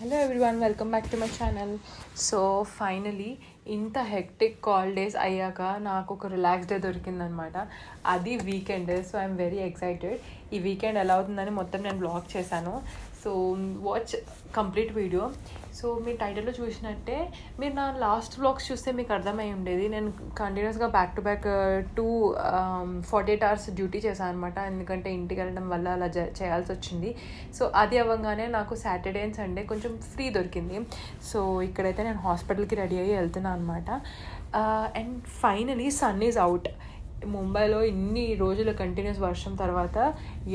Hello everyone, welcome back to my channel. So finally ఇంత hectic call days అయ్యాక నాకు ఒక రిలాక్స్ డే దొరికిందనమాట. అది weekend. So I'm very excited. ఈ వీకెండ్ ఎలా అవుతుందని మొత్తం నేను బ్లాగ్ చేశాను. So watch complete video. So మీ టైటిల్లో చూసినట్టే మీరు నా లాస్ట్ బ్లాగ్స్ చూస్తే మీకు అర్థమై ఉండేది. నేను కంటిన్యూస్గా back to back 48 hours duty చేశాను అనమాట. ఎందుకంటే ఇంటికి వెళ్ళడం వల్ల అలా చేయాల్సి వచ్చింది. సో అది అవ్వగానే నాకు సాటర్డే అండ్ సండే కొంచెం ఫ్రీ దొరికింది. సో ఇక్కడైతే నేను హాస్పిటల్కి రెడీ అయ్యి వెళ్తున్నాను అనమాట. And finally sun is out. ముంబైలో ఇన్ని రోజులు కంటిన్యూస్ వర్షం తర్వాత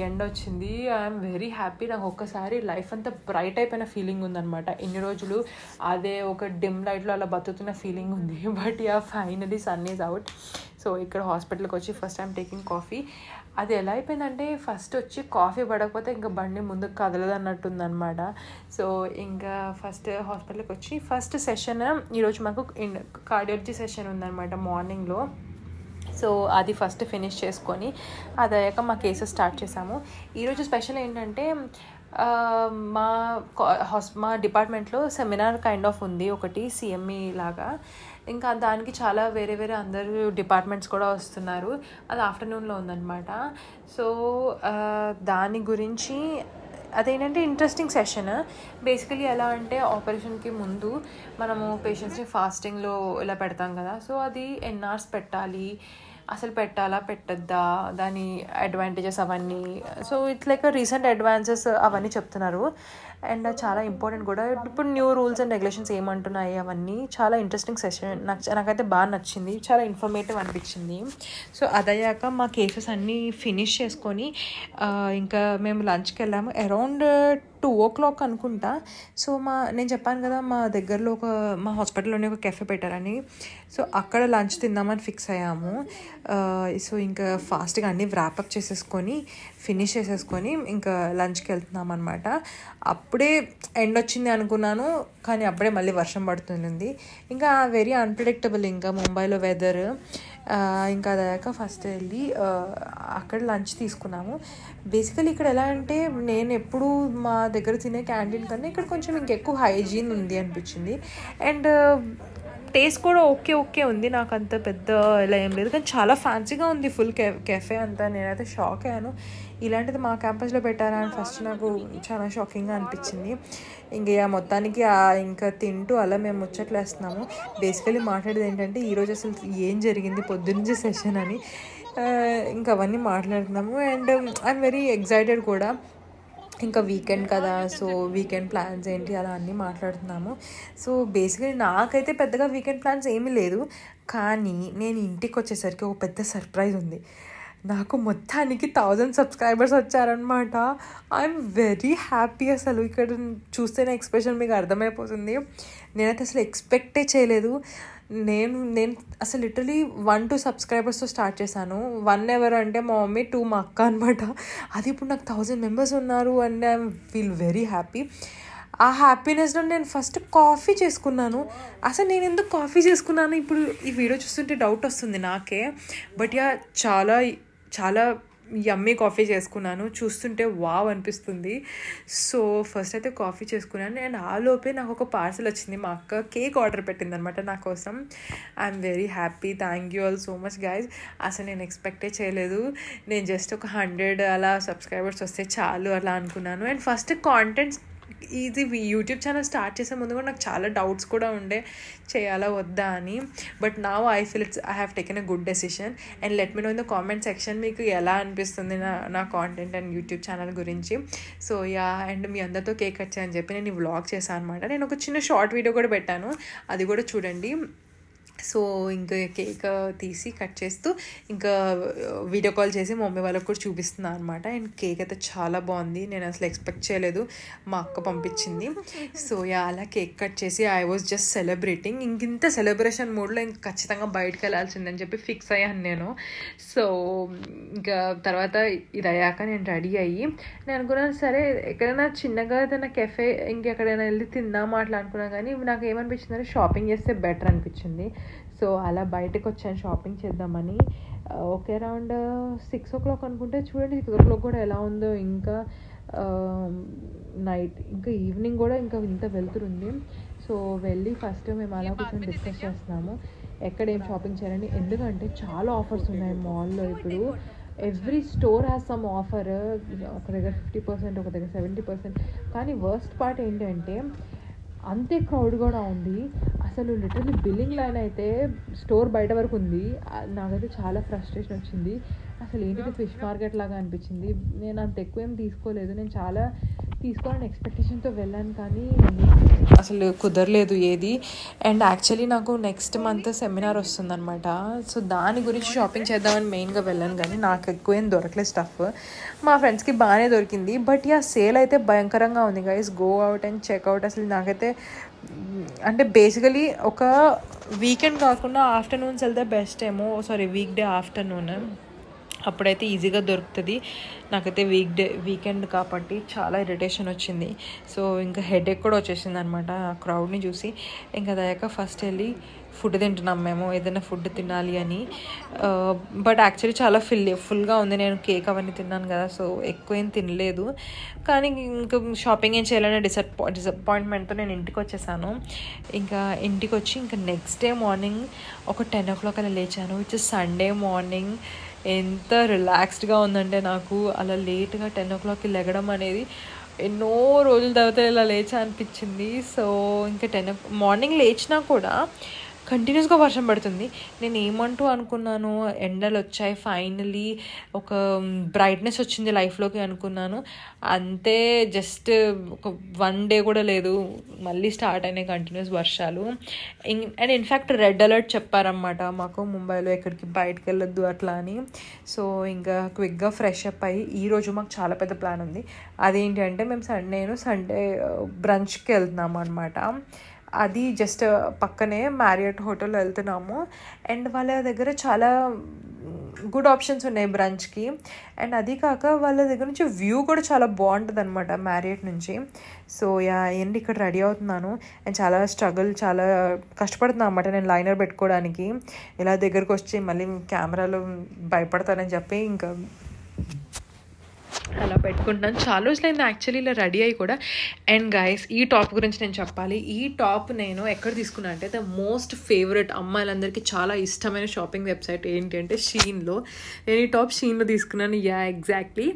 ఎండ వచ్చింది. I'm very happy. నాకు ఒక్కసారి లైఫ్ అంతా బ్రైట్ అయిపోయిన ఫీలింగ్ ఉందనమాట. ఇన్ని రోజులు అదే ఒక డిమ్ లైట్లో అలా బతుకుతున్న ఫీలింగ్ ఉంది. But finally sun is out. So ఇక్కడ హాస్పిటల్కి వచ్చి ఫస్ట్ టైం టేకింగ్ కాఫీ. అది ఎలా అయిపోయిందంటే ఫస్ట్ వచ్చి కాఫీ పడకపోతే ఇంకా బండి ముందుకు కదలదు అన్నట్టుందనమాట. సో ఇంకా ఫస్ట్ హాస్పిటల్కి వచ్చి ఫస్ట్ సెషన్ ఈరోజు మాకు కార్డియాలజీ సెషన్ ఉందన్నమాట మార్నింగ్లో. సో అది ఫస్ట్ ఫినిష్ చేసుకొని అది అయ్యాక మా కేసెస్ స్టార్ట్ చేసాము. ఈరోజు స్పెషల్ ఏంటంటే మా డిపార్ట్మెంట్లో సెమినార్ కైండ్ ఆఫ్ ఉంది ఒకటి, సిఎంఈ లాగా. ఇంకా దానికి చాలా వేరే వేరే అందరూ డిపార్ట్మెంట్స్ కూడా వస్తున్నారు. అది ఆఫ్టర్నూన్లో ఉందన్నమాట. సో దాని గురించి అదేంటంటే ఇంట్రెస్టింగ్ సెషన్. బేసికలీ ఎలా అంటే ఆపరేషన్కి ముందు మనము పేషెంట్స్ని ఫాస్టింగ్లో ఇలా పెడతాం కదా. సో అది ఎన్ని అవర్స్ పెట్టాలి, అసలు పెట్టాలా పెట్టద్దా, దాని అడ్వాంటేజెస్ అవన్నీ. So it's like recent advances అవన్నీ చెప్తున్నారు. అండ్ చాలా ఇంపార్టెంట్ కూడా. ఇప్పుడు న్యూ రూల్స్ అండ్ రెగ్యులేషన్స్ ఏమంటున్నాయి అవన్నీ. చాలా ఇంట్రెస్టింగ్ సెషన్. నాకైతే బాగా నచ్చింది, చాలా ఇన్ఫర్మేటివ్ అనిపించింది. సో అదయ్యాక మా కేసెస్ అన్నీ ఫినిష్ చేసుకొని ఇంకా మేము లంచ్కి వెళ్ళాము. అరౌండ్ 2 o'clock అనుకుంటా. సో నేను చెప్పాను కదా మా దగ్గరలో మా హాస్పిటల్లోనే ఒక కెఫే పెట్టారని. సో అక్కడ లంచ్ తిందామని ఫిక్స్ అయ్యాము. సో ఇంకా ఫాస్ట్గా అన్నీ వ్రాపప్ చేసేసుకొని ఫినిష్ చేసేసుకొని ఇంకా లంచ్కి వెళ్తున్నాం అనమాట. అప్పుడే ఎండ్ వచ్చింది అనుకున్నాను, కానీ అప్పుడే మళ్ళీ వర్షం పడుతుంది. ఇంకా వెరీ అన్ప్రెడిక్టబుల్ ఇంకా ముంబైలో వెదర్. ఇంకా అదాక ఫస్ట్ వెళ్ళి అక్కడ లంచ్ తీసుకున్నాము. బేసికలీ ఇక్కడ ఎలా అంటే నేను ఎప్పుడు మా దగ్గర తినే క్యాంటీన్ కన్నా ఇక్కడ కొంచెం ఇంకెక్కువ హైజీన్ ఉంది అనిపించింది. అండ్ టేస్ట్ కూడా ఓకే ఉంది. నాకు అంత పెద్ద ఇలా ఏం లేదు, కానీ చాలా ఫ్యాన్సీగా ఉంది ఫుల్ కెఫే అంతా. నేనైతే షాక్ అయ్యాను, ఇలాంటిది మా క్యాంపస్లో పెట్టారా అని ఫస్ట్ నాకు చాలా షాకింగ్గా అనిపించింది. ఇంకా మొత్తానికి ఇంకా తింటూ అలా మేము ముచ్చట్లు వేస్తున్నాము. బేసికలీ మాట్లాడేది ఏంటంటే ఈరోజు అసలు ఏం జరిగింది పొద్దున్నే సెషన్ అని. ఇంకా అవన్నీ మాట్లాడుతున్నాము. అండ్ ఐఎమ్ వెరీ ఎక్సైటెడ్ కూడా. ఇంకా వీకెండ్ కదా, సో వీకెండ్ ప్లాన్స్ ఏంటి అలా అన్నీ మాట్లాడుతున్నాము. సో బేసికలీ నాకైతే పెద్దగా వీకెండ్ ప్లాన్స్ ఏమీ లేదు, కానీ నేను ఇంటికి వచ్చేసరికి ఒక పెద్ద సర్ప్రైజ్ ఉంది. నాకు మొత్తానికి 1000 subscribers వచ్చారనమాట. I'm very happy. అసలు ఇక్కడ చూస్తేనే ఎక్స్ప్రెషన్ మీకు అర్థమైపోతుంది. నేనైతే అసలు ఎక్స్పెక్టే చేయలేదు. నేను అసలు లిటరలీ 1-2 subscribersతో స్టార్ట్ చేశాను. 1 ఎవరు అంటే మా మమ్మీ, 2 మా అక్క అనమాట. అది ఇప్పుడు నాకు 1000 members ఉన్నారు and I'm feel very happy. ఆ హ్యాపీనెస్లో నేను ఫస్ట్ కాఫీ చేసుకున్నాను. అసలు నేను ఎందుకు కాఫీ చేసుకున్నాను ఇప్పుడు ఈ వీడియో చూస్తుంటే డౌట్ వస్తుంది నాకే. బట్ చాలా చాలా యమ్మీ కాఫీ చేసుకున్నాను. చూస్తుంటే వావ్ అనిపిస్తుంది. సో ఫస్ట్ అయితే కాఫీ చేసుకున్నాను. అండ్ ఆ లోపే నాకు ఒక పార్సల్ వచ్చింది. మా అక్క కేక్ ఆర్డర్ పెట్టిందనమాట నా కోసం. I'm very happy. Thank you all so much guys. అసలు నేను ఎక్స్పెక్టే చేయలేదు. నేను జస్ట్ ఒక 100 అలా సబ్స్క్రైబర్స్ వస్తే చాలు అలా అనుకున్నాను. అండ్ ఫస్ట్ కాంటెంట్స్ ఇది యూట్యూబ్ ఛానల్ స్టార్ట్ చేసే ముందు కూడా నాకు చాలా డౌట్స్ కూడా ఉండే, చేయాలా వద్దా అని. But now I have taken a good decision. And let me know in the comment section మీకు ఎలా అనిపిస్తుంది నా కాంటెంట్ అండ్ యూట్యూబ్ ఛానల్ గురించి. సో అండ్ మీ అందరితో కేక్ కట్ చేయని చెప్పి నేను ఈ వ్లాగ్ చేశాను అనమాట. నేను ఒక చిన్న షార్ట్ వీడియో కూడా పెట్టాను, అది కూడా చూడండి. సో ఇంకా కేక్ తీసి కట్ చేస్తూ ఇంకా వీడియో కాల్ చేసి మమ్మీ వాళ్ళకి కూడా చూపిస్తున్నాను అనమాట. అండ్ కేక్ అయితే చాలా బాగుంది. నేను అసలు ఎక్స్పెక్ట్ చేయలేదు, మా అక్క పంపించింది. సో అలా కేక్ కట్ చేసి ఐ వాజ్ జస్ట్ సెలబ్రేటింగ్. ఇంత సెలబ్రేషన్ మూడ్లో ఇంక ఖచ్చితంగా బయటకు వెళ్ళాల్సిందని చెప్పి ఫిక్స్ అయ్యాను నేను. సో ఇంకా తర్వాత ఇది అయ్యాక నేను రెడీ అయ్యి నేను అనుకున్నాను సరే ఎక్కడైనా చిన్నగా ఏదైనా కెఫే ఇంకెక్కడైనా వెళ్ళి తిందామా అట్లా అనుకున్నాను. కానీ నాకు ఏమనిపించిందంటే షాపింగ్ చేస్తే బెటర్ అనిపించింది. సో అలా బయటకు వచ్చాను షాపింగ్ చేద్దామని. ఓకే అరౌండ్ 6 o'clock అనుకుంటే చూడండి 6 o'clock కూడా ఎలా ఉందో. ఇంకా నైట్ ఇంకా ఈవినింగ్ కూడా ఇంకా ఇంత వెళ్తుంది. సో వెళ్ళి ఫస్ట్ మేము అలా కూర్చొని డిస్కస్ చేస్తున్నాము ఎక్కడ ఏం షాపింగ్ చేయాలని. ఎందుకంటే చాలా ఆఫర్స్ ఉన్నాయి మాల్లో ఇప్పుడు. Every store has some offer. ఒక దగ్గర 50%, ఒక దగ్గర 70%. కానీ వర్స్ట్ పార్ట్ ఏంటంటే అంతే క్రౌడ్ కూడా ఉంది. అసలు లిటరల్లీ బిల్లింగ్ లైన్ అయితే స్టోర్ బయట వరకు ఉంది. నాకైతే చాలా ఫ్రస్ట్రేషన్ వచ్చింది. అసలు ఏంటిది ఫిష్ మార్కెట్ లాగా అనిపించింది. నేను అంత ఎక్కువ ఏం తీసుకోలేదు. నేను చాలా తీసుకోవాలని ఎక్స్పెక్టేషన్తో వెళ్ళాను కానీ అసలు కుదరలేదు ఏది. అండ్ యాక్చువల్లీ నాకు నెక్స్ట్ మంత్ సెమినార్ వస్తుందన్నమాట. సో దాని గురించి షాపింగ్ చేద్దామని మెయిన్గా వెళ్ళాను కానీ నాకు ఎక్కువ ఏం దొరకలేదు స్టఫ్. మా ఫ్రెండ్స్కి బాగానే దొరికింది. బట్ యా సేల్ అయితే భయంకరంగా ఉంది guys. Go out and checkout. అసలు నాకైతే అంటే బేసికలీ ఒక వీకెండ్ కాకుండా ఆఫ్టర్నూన్స్ వెళ్తే బెస్ట్ ఏమో. వీక్ డే ఆఫ్టర్నూన్ అప్పుడైతే ఈజీగా దొరుకుతుంది. నాకైతే వీకెండ్ కాబట్టి చాలా ఇరిటేషన్ వచ్చింది. సో ఇంకా హెడేక్ కూడా వచ్చేసింది అనమాట ఆ క్రౌడ్ని చూసి. ఇంకా దాకా ఫస్ట్ వెళ్ళి ఫుడ్ తింటున్నాం మేము, ఏదైనా ఫుడ్ తినాలి అని. బట్ యాక్చువల్లీ చాలా ఫుల్గా ఉంది. నేను కేక్ అవన్నీ తిన్నాను కదా, సో ఎక్కువ ఏం తినలేదు. కానీ ఇంకా షాపింగ్ ఏం చేయాలనే డిసప్పాయింట్మెంట్తో నేను ఇంటికి వచ్చేసాను. ఇంకా ఇంటికి వచ్చి ఇంకా నెక్స్ట్ డే మార్నింగ్ ఒక 10 o'clock అలా లేచాను. It's Sunday morning. ఎంత రిలాక్స్డ్గా ఉందంటే నాకు అలా లేట్గా 10 o'clockకి లెగడం అనేది ఎన్నో రోజుల తర్వాత ఇలా లేచా అనిపించింది. సో ఇంకా మార్నింగ్ లేచినా కూడా కంటిన్యూస్గా వర్షం పడుతుంది. నేను ఏమంటూ అనుకున్నాను, ఎండలు వచ్చాయి ఫైనలీ, ఒక బ్రైట్నెస్ వచ్చింది లైఫ్లోకి అనుకున్నాను. అంతే, జస్ట్ ఒక 1 day కూడా లేదు, మళ్ళీ స్టార్ట్ అయినాయి కంటిన్యూస్ వర్షాలు. అండ్ ఇన్ఫ్యాక్ట్ రెడ్ అలర్ట్ చెప్పారన్నమాట మాకు ముంబైలో, ఎక్కడికి బయటకు వెళ్ళొద్దు అట్లా అని. సో ఇంకా క్విక్గా ఫ్రెష్ అప్ అయ్యి ఈరోజు మాకు చాలా పెద్ద ప్లాన్ ఉంది. అదేంటి అంటే మేము సండే బ్రంచ్కి వెళ్తున్నాము అనమాట. అది జస్ట్ పక్కనే మ్యారియట్ హోటల్ వెళ్తున్నాము. అండ్ వాళ్ళ దగ్గర చాలా గుడ్ ఆప్షన్స్ ఉన్నాయి బ్రంచ్కి. అండ్ అది కాక వాళ్ళ దగ్గర నుంచి వ్యూ కూడా చాలా బాగుంటుంది అనమాట మ్యారియట్ నుంచి. సో ఏంటి ఇక్కడ రెడీ అవుతున్నాను. అండ్ చాలా కష్టపడుతున్నాను అనమాట నేను లైనర్ పెట్టుకోవడానికి. ఇలా దగ్గరకు వచ్చి మళ్ళీ కెమెరాలో భయపడతానని చెప్పి ఇంకా అలా పెట్టుకుంటున్నాను. చాలా రోజులైంది యాక్చువల్లీ ఇలా రెడీ అయ్యి కూడా. అండ్ గైస్, ఈ టాప్ గురించి నేను చెప్పాలి. ఈ టాప్ నేను ఎక్కడ తీసుకున్నా అంటే ద మోస్ట్ ఫేవరెట్, అమ్మాయిలందరికీ చాలా ఇష్టమైన షాపింగ్ వెబ్సైట్ ఏంటి అంటే షీన్లో. నేను ఈ టాప్ షీన్లో తీసుకున్నాను. ఎగ్జాక్ట్లీ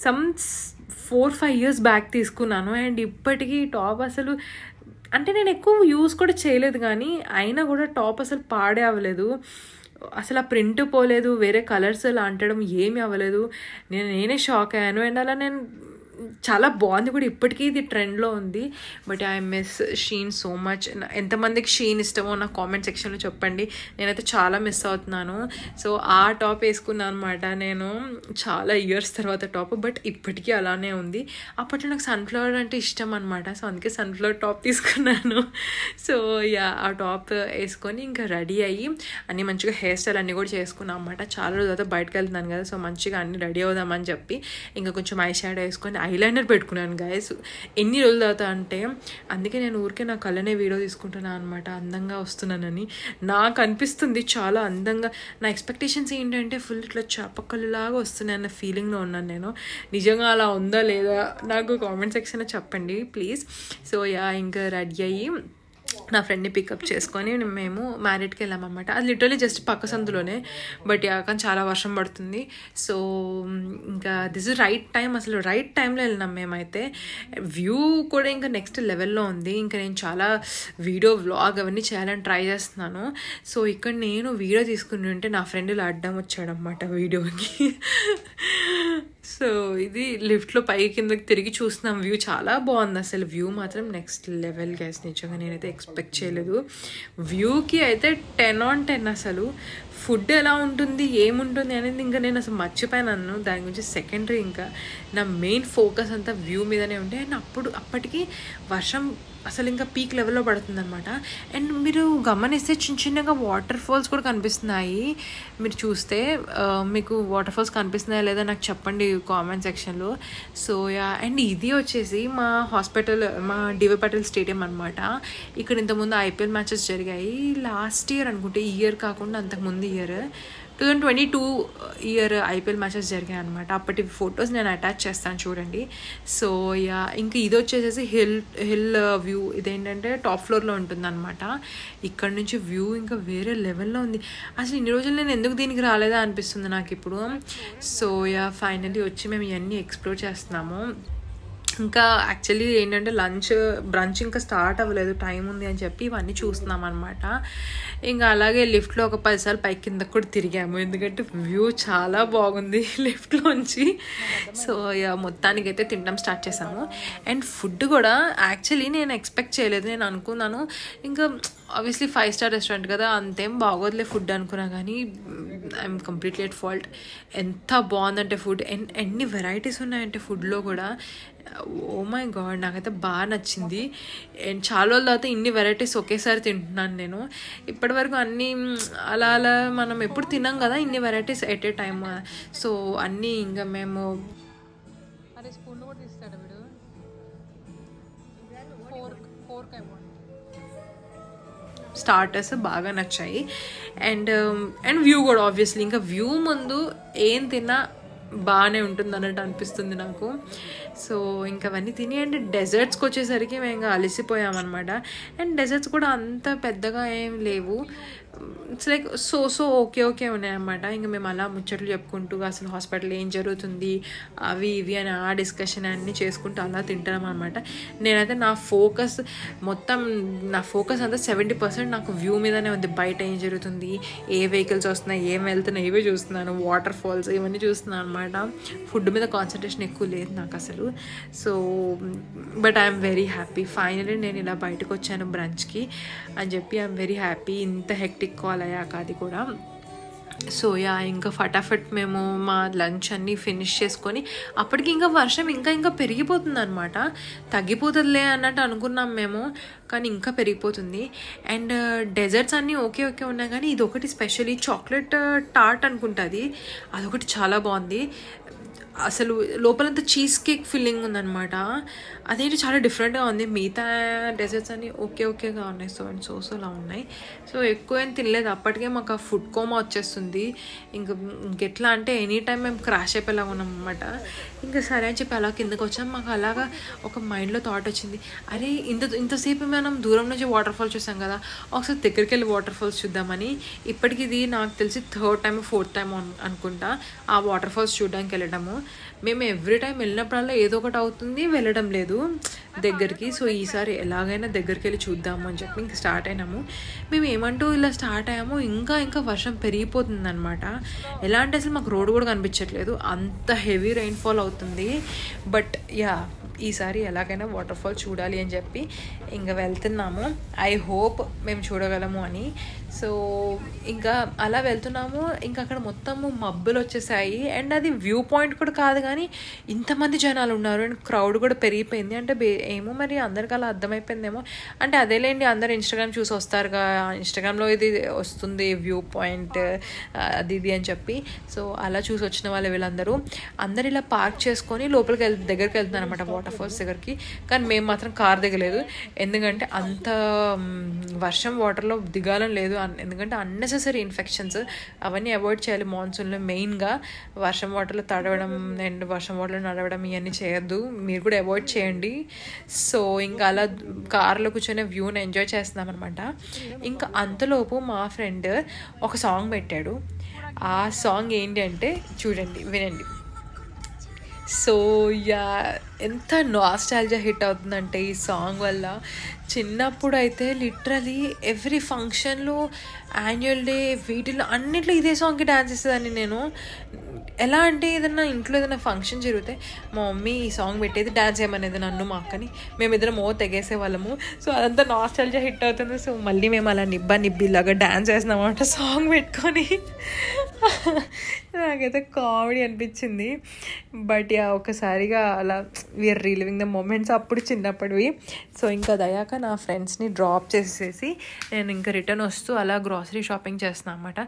4-5 years బ్యాక్ తీసుకున్నాను. అండ్ ఇప్పటికీ ఈ టాప్ అసలు అంటే నేను ఎక్కువ యూజ్ కూడా చేయలేదు, కానీ అయినా కూడా టాప్ అసలు పాడే అవ్వలేదు. అసలు ఆ ప్రింట్ పోలేదు, వేరే కలర్స్ అలా అంటడం ఏమీ అవ్వలేదు. నేనే షాక్ అయ్యాను. అండ్ అలా నేను చాలా బాగుంది కూడా, ఇప్పటికీ ఇది ట్రెండ్లో ఉంది. But I miss Shein so much. ఎంతమందికి షీన్ ఇష్టమో నాకు కామెంట్ సెక్షన్లో చెప్పండి. నేనైతే చాలా మిస్ అవుతున్నాను. సో ఆ టాప్ వేసుకున్నాను అనమాట నేను చాలా ఇయర్స్ తర్వాత టాప్. బట్ ఇప్పటికీ అలానే ఉంది. అప్పట్లో నాకు సన్ఫ్లవర్ అంటే ఇష్టం అనమాట. సో అందుకే సన్ఫ్లవర్ టాప్ తీసుకున్నాను. సో ఆ టాప్ వేసుకొని ఇంకా రెడీ అయ్యి అన్నీ మంచిగా హెయిర్ స్టైల్ అన్నీ కూడా చేసుకున్నాను అనమాట. చాలా రోజుల తర్వాత బయటకు వెళ్తున్నాను కదా, సో మంచిగా అన్నీ రెడీ అవుదామని చెప్పి ఇంకా కొంచెం ఐ షాడో వేసుకొని ఐలైనర్ పెట్టుకున్నాను గైస్. ఎన్ని రోజుల తర్వాత అంటే అందుకే నేను ఊరికే నా కళ్ళనే వీడియో తీసుకుంటున్నాను అనమాట, అందంగా వస్తున్నానని. నాకు అనిపిస్తుంది చాలా అందంగా. నా ఎక్స్పెక్టేషన్స్ ఏంటంటే ఫుల్ ఇట్లా చేపకళ్ళులాగా వస్తున్నాయి అన్న ఫీలింగ్లో ఉన్నాను నేను. నిజంగా అలా ఉందా లేదా నాకు కామెంట్ సెక్షన్లో చెప్పండి ప్లీజ్. సో ఇంకా రెడీ అయ్యి నా ఫ్రెండ్ని పికప్ చేసుకొని మేము మ్యారేట్కి వెళ్ళామన్నమాట. అది లిటరలీ జస్ట్ పక్క సందులోనే. బట్ కానీ చాలా వర్షం పడుతుంది. సో ఇంకా దిస్ ఇస్ రైట్ టైం, అసలు రైట్ టైంలో వెళ్ళినాం మేమైతే. వ్యూ కూడా ఇంకా నెక్స్ట్ లెవెల్లో ఉంది. ఇంకా నేను చాలా వ్లాగ్ అవన్నీ చేయాలని ట్రై చేస్తున్నాను. సో ఇక్కడ నేను వీడియో తీసుకుని ఉంటే నా ఫ్రెండ్ ఇలా అడ్డం వచ్చాడనమాట వీడియోకి. సో ఇది లిఫ్ట్లో పై కిందకి తిరిగి చూస్తున్నాం. వ్యూ చాలా బాగుంది అసలు. వ్యూ మాత్రం నెక్స్ట్ లెవెల్ గైస్. నిజంగా నేనైతే ఎక్స్పెక్ట్ చేయలేదు. వ్యూకి అయితే 10 on 10 అసలు. ఫుడ్ ఎలా ఉంటుంది ఏముంటుంది అనేది ఇంకా నేను అసలు మర్చిపోయాను. దాని గురించి సెకండరీ. ఇంకా నా మెయిన్ ఫోకస్ అంతా వ్యూ మీదనే ఉండే. అండ్ అప్పటికి వర్షం అసలు ఇంకా పీక్ లెవెల్లో పడుతుందన్నమాట. అండ్ మీరు గమనిస్తే చిన్నగా వాటర్ ఫాల్స్ కూడా కనిపిస్తున్నాయి. మీరు చూస్తే మీకు వాటర్ ఫాల్స్ కనిపిస్తున్నాయా లేదా నాకు చెప్పండి కామెంట్ సెక్షన్లో. సో అండ్ ఇది వచ్చేసి మా డివై పటేల్ స్టేడియం అనమాట. ఇక్కడ ఇంతకుముందు IPL మ్యాచెస్ జరిగాయి లాస్ట్ ఇయర్ అనుకుంటే. ఈ ఇయర్ కాకుండా అంతకుముందు ఇయర్ 2022 ఇయర్ ఐపీఎల్ మ్యాచెస్ జరిగాయి అనమాట. అప్పటి ఫొటోస్ నేను అటాచ్ చేస్తాను చూడండి. సో యా, ఇంకా ఇది వచ్చేసేసి హిల్ వ్యూ. ఇదేంటంటే టాప్ ఫ్లోర్లో ఉంటుందన్నమాట. ఇక్కడ నుంచి వ్యూ ఇంకా వేరే లెవెల్లో ఉంది. అసలు ఇన్ని రోజులు నేను ఎందుకు దీనికి రాలేదా అనిపిస్తుంది నాకు ఇప్పుడు. సో యా, ఫైనల్లీ వచ్చి మేము ఇవన్నీ ఎక్స్ప్లోర్ చేస్తున్నాము. ఇంకా యాక్చువల్లీ ఏంటంటే బ్రంచ్ ఇంకా స్టార్ట్ అవ్వలేదు, టైం ఉంది అని చెప్పి ఇవన్నీ చూస్తున్నాం అనమాట. ఇంకా అలాగే లిఫ్ట్లో ఒక 10 సార్లు పైకి కిందకు కూడా తిరిగాము, ఎందుకంటే వ్యూ చాలా బాగుంది లిఫ్ట్లోంచి. సో మొత్తానికైతే తినడం స్టార్ట్ చేసాము. అండ్ ఫుడ్ కూడా యాక్చువల్లీ నేను ఎక్స్పెక్ట్ చేయలేదు. నేను అనుకున్నాను ఇంకా ఆబ్వియస్లీ 5 స్టార్ రెస్టారెంట్ కదా, అంతేం బాగోదులే ఫుడ్ అనుకున్నా, కానీ ఐఎమ్ కంప్లీట్లీ ఎట్ ఫాల్ట్. ఎంత బాగుందంటే ఫుడ్, ఎన్ని వెరైటీస్ ఉన్నాయంటే ఫుడ్లో కూడా. ఓ మై గాడ్, నాకైతే బాగా నచ్చింది. అండ్ చాలా రోజుల తర్వాత ఇన్ని వెరైటీస్ ఒకేసారి తింటున్నాను నేను. ఇప్పటివరకు అన్నీ అలా అలా మనం ఎప్పుడు తిన్నాం కదా ఇన్ని varieties at a time. So అన్నీ ఇంకా మేము స్పూన్ కూడా తీస్తాడు వీడు. స్టార్టర్స్ బాగా నచ్చాయి. అండ్ వ్యూ కూడా ఆబ్వియస్లీ, ఇంకా వ్యూ ముందు ఏం తిన్నా బాగానే ఉంటుంది అన్నట్టు అనిపిస్తుంది నాకు. సో ఇంకా అవన్నీ తిని, అండ్ డెజర్ట్స్కి వచ్చేసరికి మేము ఇంకా అలసిపోయామన్నమాట. అండ్ డెజర్ట్స్ కూడా అంత పెద్దగా ఏం లేవు, ఇట్స్ లైక్ సో ఓకే ఉన్నాయన్నమాట. ఇంకా మేము అలా ముచ్చట్లు చెప్పుకుంటూ అసలు హాస్పిటల్ ఏం జరుగుతుంది అవి ఇవి అని ఆ డిస్కషన్ అన్నీ చేసుకుంటూ అలా తింటాం అనమాట. నేనైతే నా ఫోకస్ అంతా 70% నాకు వ్యూ మీదనే ఉంది. బయట ఏం జరుగుతుంది, ఏ వెహికల్స్ వస్తున్నాయి, ఏం వెళ్తున్నాయి, ఇవే చూస్తున్నాను. వాటర్ ఫాల్స్ ఇవన్నీ చూస్తున్నాను అనమాట. ఫుడ్ మీద కాన్సన్ట్రేషన్ ఎక్కువ లేదు నాకు అసలు. So but I'm very happy. Finally నేను ఇలా బయటకు వచ్చాను బ్రంచ్కి అని చెప్పి ఐఎమ్ వెరీ హ్యాపీ. ఇంత హెక్టిక్ కాల్ అయ్యాక అది కూడా. సో యా, ఇంకా ఫటాఫట్ మేము మా లంచ్ అన్నీ ఫినిష్ చేసుకొని, అప్పటికి ఇంకా వర్షం ఇంకా పెరిగిపోతుంది అనమాట. తగ్గిపోతుందిలే అన్నట్టు అనుకున్నాం మేము, కానీ ఇంకా పెరిగిపోతుంది. అండ్ డెజర్ట్స్ అన్నీ ఓకే ఉన్నాయి, కానీ ఇది ఒకటి స్పెషల్లీ చాక్లెట్ టార్ట్ అనుకుంటుంది, అదొకటి చాలా బాగుంది. అసలు లోపలంతా చీజ్ కేక్ ఫిల్లింగ్ ఉందన్నమాట. అదేంటి చాలా డిఫరెంట్గా ఉంది. మిగతా డెజర్ట్స్ అన్నీ ఓకేగా ఉన్నాయి, సోలా ఉన్నాయి. సో ఎక్కువ ఏం తినలేదు. అప్పటికే మాకు ఆ ఫుడ్ కోమా వచ్చేస్తుంది. ఇంకెట్లా అంటే ఎనీ టైం మేము క్రాష్ అయిపోయేలా ఉన్నాం అనమాట. ఇంకా సరే అని చెప్పి అలా కిందకు వచ్చాం. మాకు అలాగా ఒక మైండ్లో థాట్ వచ్చింది, అరే ఇంతసేపు మనం దూరం నుంచి వాటర్ ఫాల్స్ చూసాం కదా, ఒకసారి దగ్గరికి వెళ్ళి వాటర్ ఫాల్స్ చూద్దామని. ఇప్పటికి ఇది నాకు తెలిసి 3rd టైం 4th టైం అనుకుంటా ఆ వాటర్ ఫాల్స్ చూడడానికి వెళ్ళడము. మేము ఎవ్రీ టైం వెళ్ళినప్పుడల్లా ఏదో ఒకటి అవుతుంది, వెళ్ళడం లేదు దగ్గరికి. సో ఈసారి ఎలాగైనా దగ్గరికి వెళ్ళి చూద్దాము అని చెప్పి ఇంకా స్టార్ట్ అయినాము. మేము ఏమంటూ ఇలా స్టార్ట్ అయ్యాము, ఇంకా వర్షం పెరిగిపోతుంది అనమాట. ఎలా అంటే అసలు మాకు రోడ్ కూడా కనిపించట్లేదు, అంత హెవీ రెయిన్ఫాల్ అవుతుంది. బట్ యా, ఈసారి ఎలాగైనా వాటర్ ఫాల్ చూడాలి అని చెప్పి ఇంకా వెళ్తున్నాము. ఐ హోప్ మేము చూడగలము అని. సో ఇంకా అలా వెళ్తున్నాము. ఇంకా అక్కడ మొత్తము మబ్బులు వచ్చేసాయి. అండ్ అది వ్యూ పాయింట్ కూడా కాదు, కానీ ఇంతమంది జనాలు ఉన్నారు అండ్ క్రౌడ్ కూడా పెరిగిపోయింది. అంటే ఏమో మరి అందరికి అలా అర్థమైపోయిందేమో. అంటే అదేలేండి, అందరు ఇన్స్టాగ్రామ్ చూసి వస్తారుగా, ఇన్స్టాగ్రామ్లో ఇది వస్తుంది వ్యూ పాయింట్ అది ఇది అని చెప్పి. సో అలా చూసి వచ్చిన వాళ్ళు వీళ్ళందరూ ఇలా పార్క్ చేసుకొని లోపలికి దగ్గరికి వెళ్తున్నారు అనమాట, వాటర్ ఫాల్స్ దగ్గరికి. కానీ మేము మాత్రం కార్ దిగలేదు, ఎందుకంటే అంత వర్షం వాటర్లో దిగాలని లేదు. ఎందుకంటే అన్నెసెసరీ ఇన్ఫెక్షన్స్ అవన్నీ అవాయిడ్ చేయాలి మాన్సూన్లో. మెయిన్గా వర్షం వాటర్లో తడవడం అండ్ వర్షం వాటర్లో నడవడం ఇవన్నీ చేయొద్దు, మీరు కూడా అవాయిడ్ చేయండి. సో ఇంకా అలా కార్లో కూర్చొని వ్యూని ఎంజాయ్ చేస్తున్నాం అనమాట. ఇంకా అంతలోపు మా ఫ్రెండ్ ఒక సాంగ్ పెట్టాడు. ఆ సాంగ్ ఏంటి అంటే చూడండి, వినండి. సో యా, ఎంత నాస్టాల్జియా హిట్ అవుతుందంటే ఈ సాంగ్ వల్ల. చిన్నప్పుడు అయితే లిటరలీ ఎవ్రీ ఫంక్షన్లో, యాన్యువల్ డే, వీటిలో అన్నిట్లో ఇదే సాంగ్కి డ్యాన్స్ చేసేదాన్ని నేను. ఎలా అంటే ఏదైనా ఇంట్లో ఏదైనా ఫంక్షన్ జరిగితే మా మమ్మీ ఈ సాంగ్ పెట్టేది, డ్యాన్స్ చేయమనేది నన్ను మా అక్కని. మేమిద్దరం తెగేసే వాళ్ళము. సో అదంతా నాస్టాల్జియా హిట్ అవుతుంది. సో మళ్ళీ మేము అలా నిబ్బిలాగా డ్యాన్స్ చేస్తున్నామన్నమాట సాంగ్ పెట్టుకొని. నాకైతే కామెడీ అనిపించింది. బట్ ఒకసారిగా అలా వీఆర్ రీలివింగ్ ద మూమెంట్స్ అప్పుడు చిన్నప్పటివి. సో ఇంకా అదయ్యాక నా ఫ్రెండ్స్ని డ్రాప్ చేసేసి నేను ఇంకా రిటర్న్ వస్తూ అలా గ్రాసరీ షాపింగ్ చేస్తున్నాను అనమాట.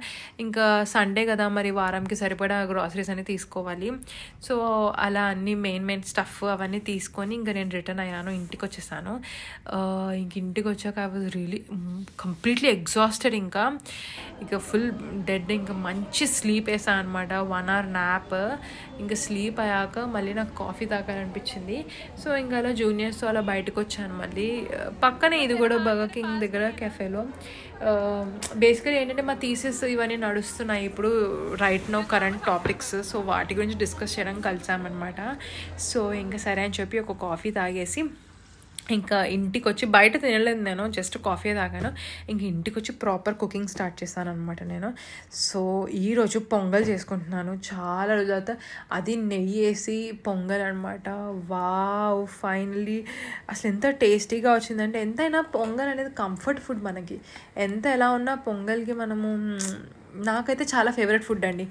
ఇంకా సండే కదా, మరి వారంకి సరిపడా గ్రాసరీస్ అని తీసుకోవాలి. సో అలా అన్నీ మెయిన్ స్టఫ్ అవన్నీ తీసుకొని ఇంకా నేను రిటర్న్ అయ్యాను, ఇంటికి వచ్చేసాను. ఇంక ఇంటికి వచ్చాక I was really completely exhausted. ఇంకా ఫుల్ డెడ్. ఇంకా మంచి స్లీప్ వేసాను అనమాట, 1 hour nap. ఇంకా స్లీప్ అయ్యాక మళ్ళీ నాకు కాఫీ తాగాలనిపించింది. సో ఇంకా అలా జూనియర్స్తో అలా బయటకు వచ్చాను. మళ్ళీ పక్కనే ఇది కూడా బర్గర్ కింగ్ దగ్గర కెఫేలో. బేసికలీ ఏంటంటే మా థీసిస్ ఇవన్నీ నడుస్తున్నాయి ఇప్పుడు right now, current topics. So వాటి గురించి డిస్కస్ చేయడానికి కలిసామన్నమాట. సో ఇంకా సరే అని చెప్పి ఒక కాఫీ తాగేసి ఇంకా ఇంటికి వచ్చి, బయట తినలేదు నేను, జస్ట్ కాఫీ తాగాను. ఇంక ఇంటికి వచ్చి ప్రాపర్ కుకింగ్ స్టార్ట్ చేశాను అనమాట నేను. సో ఈరోజు పొంగల్ చేసుకుంటున్నాను, చాలా రోజుల తర్వాత. అది నెయ్యి వేసి పొంగల్ అనమాట. వావ్, ఫైనలీ అసలు ఎంత టేస్టీగా వచ్చిందంటే. ఎంతైనా పొంగల్ అనేది కంఫర్ట్ ఫుడ్ మనకి. ఎంత ఎలా ఉన్నా పొంగల్కి మనము, నాకైతే చాలా ఫేవరెట్ ఫుడ్ అండి.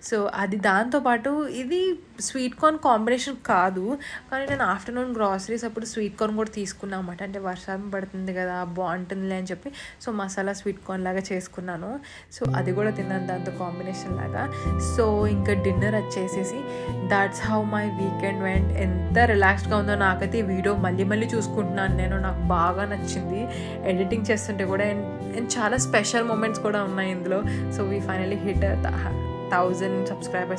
సో అది దాంతోపాటు ఇది స్వీట్ కార్న్ కాంబినేషన్ కాదు, కానీ నేను ఆఫ్టర్నూన్ గ్రాసరీస్ అప్పుడు స్వీట్ కార్న్ కూడా తీసుకున్నాను అన్నమాట. అంటే వర్షం పడుతుంది కదా, బాగుంటుందిలే అని చెప్పి సో మసాలా స్వీట్ కార్న్ లాగా చేసుకున్నాను. సో అది కూడా తిన్నాను దాంతో కాంబినేషన్ లాగా. సో ఇంకా డిన్నర్ వచ్చేసేసి that's how my weekend vent. ఎంత రిలాక్స్డ్గా ఉందో నాకైతే. ఈ వీడియో మళ్ళీ చూసుకుంటున్నాను నేను, నాకు బాగా నచ్చింది ఎడిటింగ్ చేస్తుంటే కూడా. అండ్ చాలా స్పెషల్ మూమెంట్స్ కూడా ఉన్నాయి ఇందులో. So we finally hit 1000 subscribers.